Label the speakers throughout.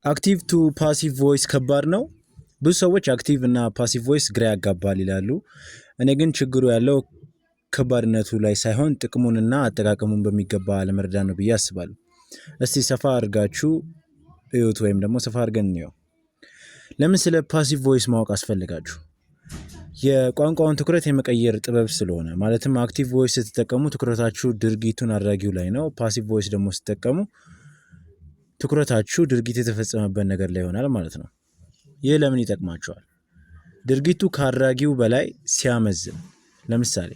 Speaker 1: አክቲቭ ቱ ፓሲቭ ቮይስ ከባድ ነው። ብዙ ሰዎች አክቲቭ እና ፓሲቭ ቮይስ ግራ ያጋባል ይላሉ። እኔ ግን ችግሩ ያለው ከባድነቱ ላይ ሳይሆን ጥቅሙንና አጠቃቀሙን በሚገባ አለመረዳት ነው ብዬ አስባለሁ። እስቲ ሰፋ አድርጋችሁ እዩት ወይም ደግሞ ሰፋ አድርገን እንየው። ለምን ስለ ፓሲቭ ቮይስ ማወቅ አስፈልጋችሁ? የቋንቋውን ትኩረት የመቀየር ጥበብ ስለሆነ ማለትም አክቲቭ ቮይስ ስትጠቀሙ ትኩረታችሁ ድርጊቱን አድራጊው ላይ ነው። ፓሲቭ ቮይስ ደግሞ ስትጠቀሙ ትኩረታችሁ ድርጊት የተፈጸመበት ነገር ላይ ይሆናል ማለት ነው። ይህ ለምን ይጠቅማቸዋል? ድርጊቱ ከአድራጊው በላይ ሲያመዝን፣ ለምሳሌ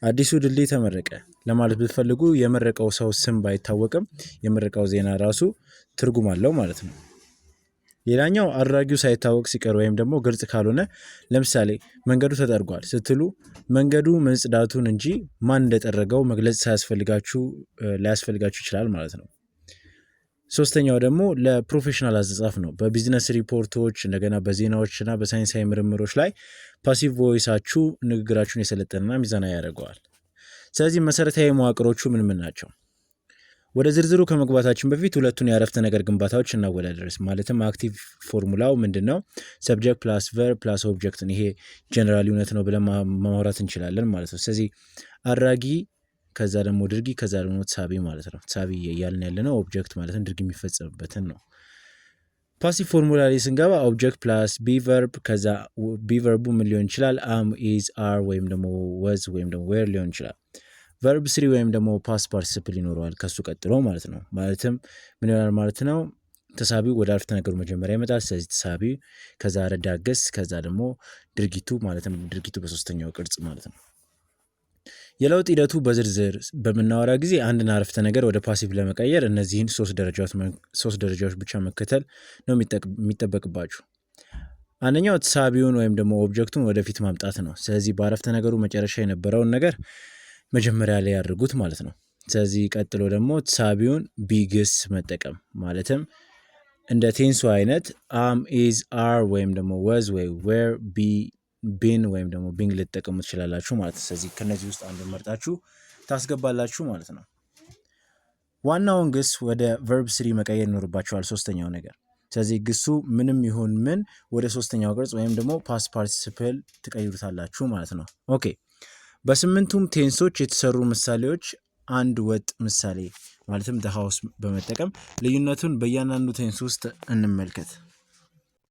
Speaker 1: አዲሱ ድልድይ ተመረቀ ለማለት ብትፈልጉ የመረቀው ሰው ስም ባይታወቅም የመረቀው ዜና ራሱ ትርጉም አለው ማለት ነው። ሌላኛው አድራጊው ሳይታወቅ ሲቀር ወይም ደግሞ ግልጽ ካልሆነ፣ ለምሳሌ መንገዱ ተጠርጓል ስትሉ መንገዱ መጽዳቱን እንጂ ማን እንደጠረገው መግለጽ ላያስፈልጋችሁ ይችላል ማለት ነው። ሶስተኛው ደግሞ ለፕሮፌሽናል አጻጻፍ ነው። በቢዝነስ ሪፖርቶች እንደገና በዜናዎች እና በሳይንሳዊ ምርምሮች ላይ ፓሲቭ ቮይሳችሁ ንግግራችሁን የሰለጠነና ሚዛናዊ ያደርገዋል። ስለዚህ መሰረታዊ መዋቅሮቹ ምን ምን ናቸው? ወደ ዝርዝሩ ከመግባታችን በፊት ሁለቱን የአረፍተ ነገር ግንባታዎች እናወዳደርስ። ማለትም አክቲቭ ፎርሙላው ምንድነው? ሰብጀክት ፕላስ ቨርብ ፕላስ ኦብጀክትን። ይሄ ጀነራሊ እውነት ነው ብለን ማውራት እንችላለን ማለት ነው። ስለዚህ አድራጊ ከዛ ደግሞ ድርጊ ከዛ ደግሞ ተሳቢ ማለት ነው። ተሳቢ እያልን ያለነው ኦብጀክት ማለት ነው፣ ድርጊ የሚፈጸምበትን ነው። ፓሲቭ ፎርሙላ ላይ ስንገባ ኦብጀክት ፕላስ ቢ ቨርብ፣ ከዛ ቢ ቨርቡ ምን ሊሆን ይችላል? አም፣ ኢዝ፣ አር ወይም ደግሞ ወዝ ወይም ደግሞ ዌር ሊሆን ይችላል። ቨርብ ስሪ ወይም ደግሞ ፓስት ፓርቲሲፕል ይኖረዋል ከሱ ቀጥሎ ማለት ነው። ማለትም ምን ይሆናል ማለት ነው? ተሳቢው ወደ አረፍተ ነገሩ መጀመሪያ ይመጣል። ስለዚህ ተሳቢ፣ ከዛ ረዳት ገስ፣ ከዛ ደግሞ ድርጊቱ ማለትም ድርጊቱ በሶስተኛው ቅርጽ ማለት ነው። የለውጥ ሂደቱ በዝርዝር በምናወራ ጊዜ አንድን አረፍተ ነገር ወደ ፓሲቭ ለመቀየር እነዚህን ሶስት ደረጃዎች ብቻ መከተል ነው የሚጠበቅባችሁ። አንደኛው ተሳቢውን ወይም ደግሞ ኦብጀክቱን ወደፊት ማምጣት ነው። ስለዚህ በአረፍተ ነገሩ መጨረሻ የነበረውን ነገር መጀመሪያ ላይ ያድርጉት ማለት ነው። ስለዚህ ቀጥሎ ደግሞ ተሳቢውን ቢግስ መጠቀም ማለትም እንደ ቴንሱ አይነት አም፣ ኢዝ፣ አር ወይም ደግሞ ወዝ ወይ ዌር፣ ቢን ወይም ደግሞ ቢንግ ልትጠቀሙ ትችላላችሁ ማለት ነው። ስለዚህ ከነዚህ ውስጥ አንዱን መርጣችሁ ታስገባላችሁ ማለት ነው። ዋናውን ግስ ወደ ቨርብ ስሪ መቀየር ይኖርባችኋል፣ ሶስተኛው ነገር። ስለዚህ ግሱ ምንም ይሁን ምን ወደ ሶስተኛው ቅርጽ ወይም ደግሞ ፓስት ፓርቲሲፕል ትቀይሩታላችሁ ማለት ነው። ኦኬ፣ በስምንቱም ቴንሶች የተሰሩ ምሳሌዎች አንድ ወጥ ምሳሌ ማለትም the house በመጠቀም ልዩነቱን በእያንዳንዱ ቴንስ ውስጥ እንመልከት።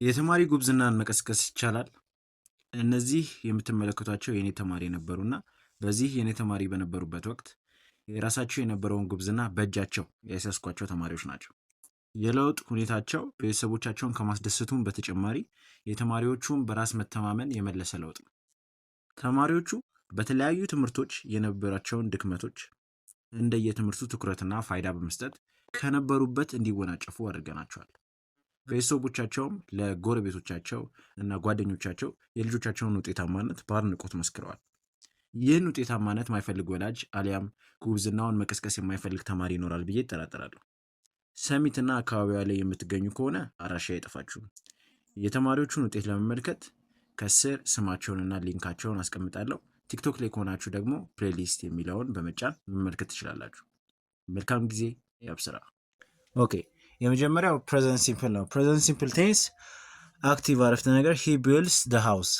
Speaker 1: የተማሪ ጉብዝናን መቀስቀስ ይቻላል። እነዚህ የምትመለከቷቸው የኔ ተማሪ ነበሩና በዚህ የኔ ተማሪ በነበሩበት ወቅት የራሳቸው የነበረውን ጉብዝና በእጃቸው ያሳስኳቸው ተማሪዎች ናቸው። የለውጥ ሁኔታቸው ቤተሰቦቻቸውን ከማስደሰቱም በተጨማሪ የተማሪዎቹን በራስ መተማመን የመለሰ ለውጥ ነው። ተማሪዎቹ በተለያዩ ትምህርቶች የነበራቸውን ድክመቶች እንደየትምህርቱ ትኩረትና ፋይዳ በመስጠት ከነበሩበት እንዲወናጨፉ አድርገናቸዋል። ቤተሰቦቻቸውም ለጎረቤቶቻቸው እና ጓደኞቻቸው የልጆቻቸውን ውጤታማነት በአድናቆት መስክረዋል። ይህን ውጤታማነት የማይፈልግ ወላጅ አሊያም ጉብዝናውን መቀስቀስ የማይፈልግ ተማሪ ይኖራል ብዬ እጠራጠራለሁ። ሰሚትና አካባቢዋ ላይ የምትገኙ ከሆነ አድራሻ አይጠፋችሁም። የተማሪዎቹን ውጤት ለመመልከት ከስር ስማቸውንና ሊንካቸውን አስቀምጣለሁ። ቲክቶክ ላይ ከሆናችሁ ደግሞ ፕሌሊስት የሚለውን በመጫን መመልከት ትችላላችሁ። መልካም ጊዜ። ያብስራ። ኦኬ፣ የመጀመሪያው ፕሬዘንት ሲምፕል ነው። ፕሬዘንት ሲምፕል ቴንስ አክቲቭ አረፍተ ነገር ሂ ቢልድስ ዘ ሃውስ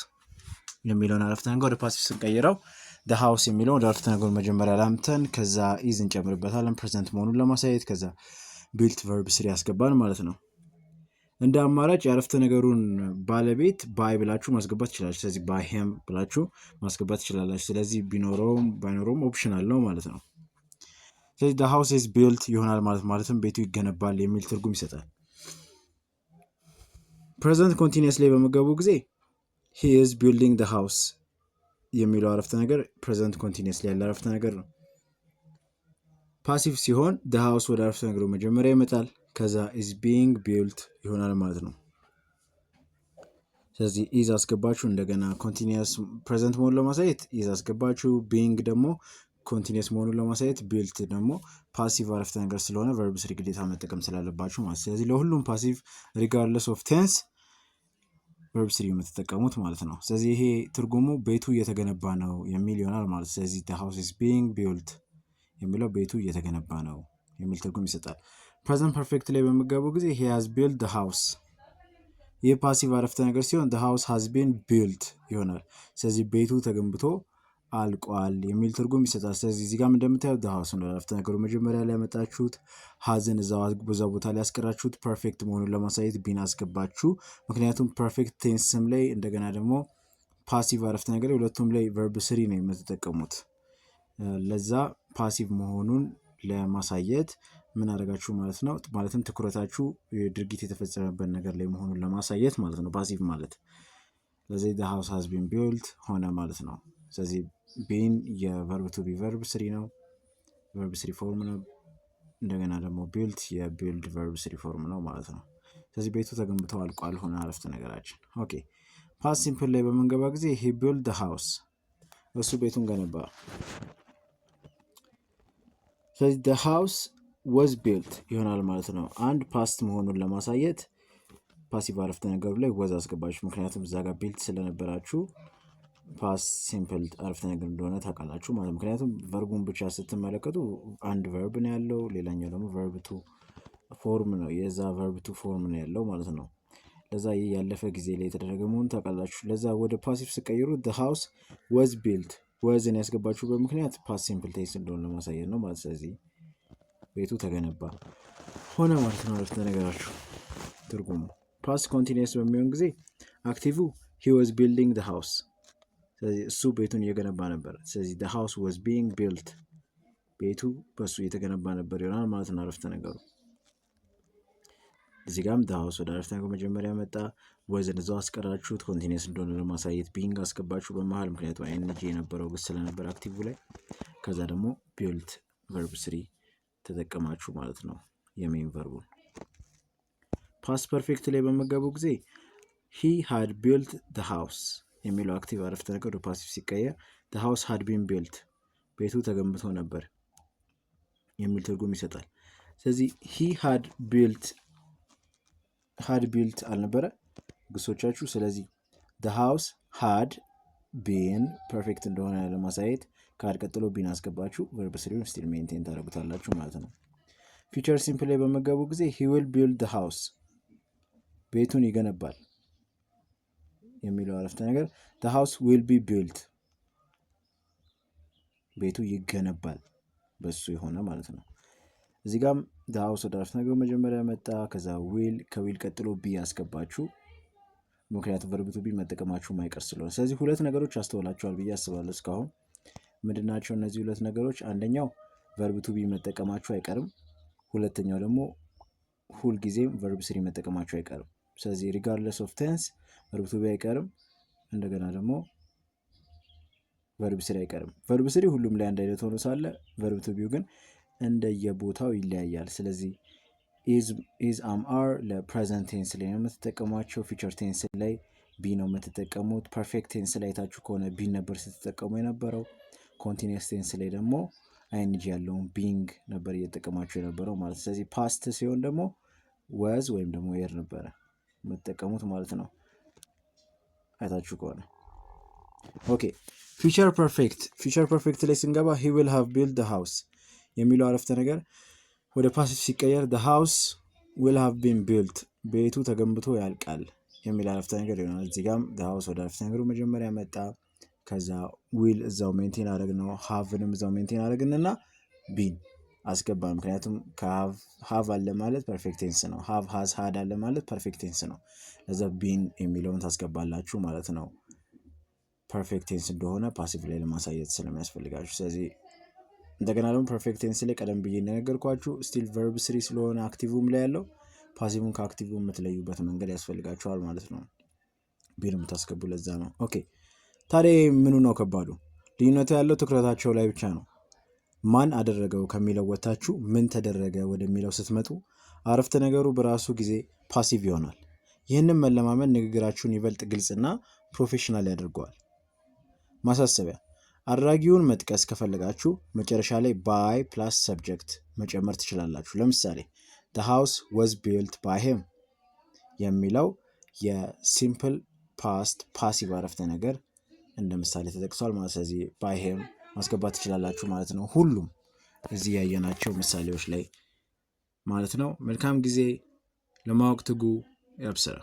Speaker 1: የሚለውን አረፍተ ነገር ወደ ፓሲቭ ስንቀይረው ዘ ሃውስ የሚለውን ወደ አረፍተ ነገሩ መጀመሪያ ላምተን ከዛ ኢዝ እንጨምርበታለን ፕሬዘንት መሆኑን ለማሳየት። ከዛ ቢልት ቨርብ ስሪ ያስገባል ማለት ነው። እንደ አማራጭ የአረፍተ ነገሩን ባለቤት ባይ ብላችሁ ማስገባት ትችላላችሁ። ስለዚህ ባይ ሄም ብላችሁ ማስገባት ትችላላችሁ። ስለዚህ ቢኖረውም ባይኖረውም ኦፕሽናል ነው ማለት ነው። ስለዚህ the house is built ይሆናል ማለትም ቤቱ ይገነባል የሚል ትርጉም ይሰጣል። ፕሬዘንት ኮንቲኒየስ ላይ በመገቡ ጊዜ he is building the house የሚለው አረፍተ ነገር ፕሬዘንት ኮንቲኒየስ ላይ ያለ አረፍተ ነገር ነው። ፓሲቭ ሲሆን the house ወደ አረፍተ ነገሩ መጀመሪያ ይመጣል። ከዛ is being built ይሆናል ማለት ነው። ስለዚህ is አስገባችሁ እንደገና ኮንቲኒየስ ፕሬዘንት መሆኑን ለማሳየት is አስገባችሁ፣ being ደግሞ ኮንቲኒየስ መሆኑን ለማሳየት ቢልት ደግሞ ፓሲቭ አረፍተ ነገር ስለሆነ ቨርብ ስሪ ግዴታ መጠቀም ስላለባችሁ ማለት። ስለዚህ ለሁሉም ፓሲቭ ሪጋርድለስ ኦፍ ቴንስ ቨርብ ስሪ የምትጠቀሙት ማለት ነው። ስለዚህ ይሄ ትርጉሙ ቤቱ እየተገነባ ነው የሚል ይሆናል ማለት። ስለዚህ the house is being built የሚለው ቤቱ እየተገነባ ነው የሚል ትርጉም ይሰጣል። ፕሬዘንት ፐርፌክት ላይ በሚገቡ ጊዜ he has built the house ይህ ፓሲቭ አረፍተ ነገር ሲሆን the house has been built ይሆናል። ስለዚህ ቤቱ ተገንብቶ አልቋል የሚል ትርጉም ይሰጣል። ስለዚህ እዚህ ጋር እንደምታዩት the house ነው አረፍተ ነገሩ መጀመሪያ ላይ ያመጣችሁት ሃዝን እዛው ቦታ ላይ ያስቀራችሁት ፐርፌክት መሆኑን ለማሳየት ቢን አስገባችሁ። ምክንያቱም ፐርፌክት ቴንስም ላይ እንደገና ደግሞ ፓሲቭ አረፍተ ነገር ሁለቱም ላይ ቨርብ ስሪ ነው የምትጠቀሙት። ለዛ ፓሲቭ መሆኑን ለማሳየት ምን አደረጋችሁ ማለት ነው? ማለትም ትኩረታችሁ ድርጊት የተፈጸመበት ነገር ላይ መሆኑን ለማሳየት ማለት ነው ፓሲቭ ማለት። ስለዚህ the house has been built ሆነ ማለት ነው። ስለዚህ ቢን የቨርብ ቱ ቢ ቨርብ ስሪ ነው፣ ቨርብ ስሪ ፎርም ነው። እንደገና ደግሞ ቢልት የቢልድ ቨርብ ስሪ ፎርም ነው ማለት ነው። ስለዚህ ቤቱ ተገንብቶ አልቋል ሆነ አረፍተ ነገራችን። ኦኬ ፓስት ሲምፕል ላይ በምንገባ ጊዜ he built the house እሱ ቤቱን ገነባ። ስለዚህ the house was built ይሆናል ማለት ነው። አንድ ፓስት መሆኑን ለማሳየት ፓሲቭ አረፍተ ነገሩ ላይ was አስገባችሁ። ምክንያቱም እዛ ጋር ቢልት ስለነበራችሁ ፓስት ሲምፕል አረፍተ ነገር እንደሆነ ታውቃላችሁ ማለት። ምክንያቱም ቨርቡን ብቻ ስትመለከቱ አንድ ቨርብ ነው ያለው፣ ሌላኛው ደግሞ ቨርብ ቱ ፎርም ነው፣ የዛ ቨርብ ቱ ፎርም ነው ያለው ማለት ነው። ለዛ ይህ ያለፈ ጊዜ ላይ የተደረገ መሆኑን ታውቃላችሁ። ለዛ ወደ ፓሲቭ ስቀይሩ the house was built ወዝን ያስገባችሁበት ምክንያት ፓስት ሲምፕል ቴንስ እንደሆነ ለማሳየት ነው ማለት። ስለዚህ ቤቱ ተገነባ ሆነ ማለት ነው አረፍተ ነገራችሁ ትርጉሙ። ፓስት ኮንቲኒየስ በሚሆን ጊዜ አክቲቭ he was building the house ስለዚህ እሱ ቤቱን እየገነባ ነበር። ስለዚህ the house was being built ቤቱ በሱ እየተገነባ ነበር ይሆናል ማለት ነው አረፍተ ነገሩ። እዚህ ጋርም the house ወደ አረፍተ ነገሩ መጀመሪያ መጣ፣ ወዝን እዛው አስቀራችሁት ኮንቲኒየስ እንደሆነ ለማሳየት ቢንግ አስገባችሁ በመሃል፣ ምክንያቱም አይንጂ የነበረው ግስ ስለነበር አክቲቭ ላይ። ከዛ ደግሞ ቢልት ቨርብ ስሪ ተጠቀማችሁ ማለት ነው የሜን ቨርቡን። ፓስት ፐርፌክት ላይ በመገቡ ጊዜ he had built the house የሚለው አክቲቭ አረፍተ ነገር ወደ ፓሲቭ ሲቀየር the house had been built ቤቱ ተገንብቶ ነበር የሚል ትርጉም ይሰጣል። ስለዚህ he had built አልነበረ ግሶቻችሁ። ስለዚህ the house had been ፐርፌክት እንደሆነ ለማሳየት ካድ ቀጥሎ ቢን አስገባችሁ ቨርብ ስሪውን ስቲል ሜንቴን ታደርጉታላችሁ ማለት ነው። ፊቸር ሲምፕል ላይ በመገቡ ጊዜ he will build the house ቤቱን ይገነባል የሚለው አረፍተ ነገር the house will be built ቤቱ ይገነባል በሱ የሆነ ማለት ነው። እዚህ ጋም the house ወደ አረፍተ ነገሩ መጀመሪያ መጣ፣ ከዛ will ከዊል ቀጥሎ ቢ ያስገባችሁ ምክንያቱም ቨርብ ቱ ቢ መጠቀማችሁ ማይቀር ስለሆነ። ስለዚህ ሁለት ነገሮች አስተውላችኋል ብዬ አስባለሁ እስካሁን። ምንድናቸው እነዚህ ሁለት ነገሮች? አንደኛው ቨርብ ቱ ቢ መጠቀማችሁ አይቀርም፣ ሁለተኛው ደግሞ ሁልጊዜም ቨርብ ስሪ መጠቀማችሁ አይቀርም። ስለዚህ ሪጋርድለስ ኦፍ ቴንስ ቨርብ ቱ ቢ አይቀርም፣ እንደገና ደግሞ ቨርብ ስሪ አይቀርም። ቨርብ ስሪ ሁሉም ላይ አንድ አይነት ሆኖ ሳለ ቨርብ ቱ ቢው ግን እንደየቦታው ይለያያል። ስለዚህ ኢዝ አም አር ለፕሬዘንት ቴንስ ላይ ነው የምትጠቀሟቸው። ፊቸር ቴንስ ላይ ቢ ነው የምትጠቀሙት። ፐርፌክት ቴንስ ላይ ታችሁ ከሆነ ቢ ነበር ስትጠቀሙ የነበረው። ኮንቲኒየስ ቴንስ ላይ ደግሞ አይንጂ ያለውን ቢንግ ነበር እየተጠቀማችሁ የነበረው ማለት። ስለዚህ ፓስት ሲሆን ደግሞ ወዝ ወይም ደግሞ የር ነበረ የምትጠቀሙት ማለት ነው አይታችሁ ከሆነ። ኦኬ ፊቸር ፐርፌክት ላይ ስንገባ he will have built the house የሚለው አረፍተ ነገር ወደ ፓሲቭ ሲቀየር the house will have been built ቤቱ ተገንብቶ ያልቃል የሚል አረፍተ ነገር ይሆናል። እዚህ ጋም the house ወደ አረፍተ ነገሩ መጀመሪያ መጣ፣ ከዛ will እዛው ሜንቴን አደረግነው፣ haveንም እዛው ሜንቴን አደረግንና ቢን አስገባ። ምክንያቱም have አለ ማለት ፐርፌክት ቴንስ ነው፣ have has had አለ ማለት ፐርፌክት ቴንስ ነው። ለዛ ቢን የሚለውን ታስገባላችሁ ማለት ነው ፐርፌክት ቴንስ እንደሆነ ፓሲቭ ላይ ለማሳየት ስለሚያስፈልጋችሁ። ስለዚህ እንደገና ደግሞ ፐርፌክት ቴንስ ላይ ቀደም ብዬ እንደነገርኳችሁ ስቲል ቨርብ ስሪ ስለሆነ አክቲቭም ላይ ያለው ፓሲቭን ከአክቲቭ የምትለዩበት መንገድ ያስፈልጋችኋል ማለት ነው። ቢን የምታስገቡ ለዛ ነው። ኦኬ ታዲያ ምኑ ነው ከባዱ? ልዩነቱ ያለው ትኩረታቸው ላይ ብቻ ነው። ማን አደረገው ከሚለው ወታችሁ ምን ተደረገ ወደሚለው ስትመጡ አረፍተ ነገሩ በራሱ ጊዜ ፓሲቭ ይሆናል። ይህንን መለማመድ ንግግራችሁን ይበልጥ ግልጽና ፕሮፌሽናል ያደርገዋል። ማሳሰቢያ፣ አድራጊውን መጥቀስ ከፈለጋችሁ መጨረሻ ላይ by plus subject መጨመር ትችላላችሁ። ለምሳሌ the house was built by him የሚለው የሲምፕል ፓስት ፓሲቭ አረፍተ ነገር እንደ ምሳሌ ተጠቅሷል ማለት። ስለዚህ by him ማስገባት ትችላላችሁ ማለት ነው። ሁሉም እዚህ ያየናቸው ምሳሌዎች ላይ ማለት ነው። መልካም ጊዜ። ለማወቅ ትጉ። ያብስራ።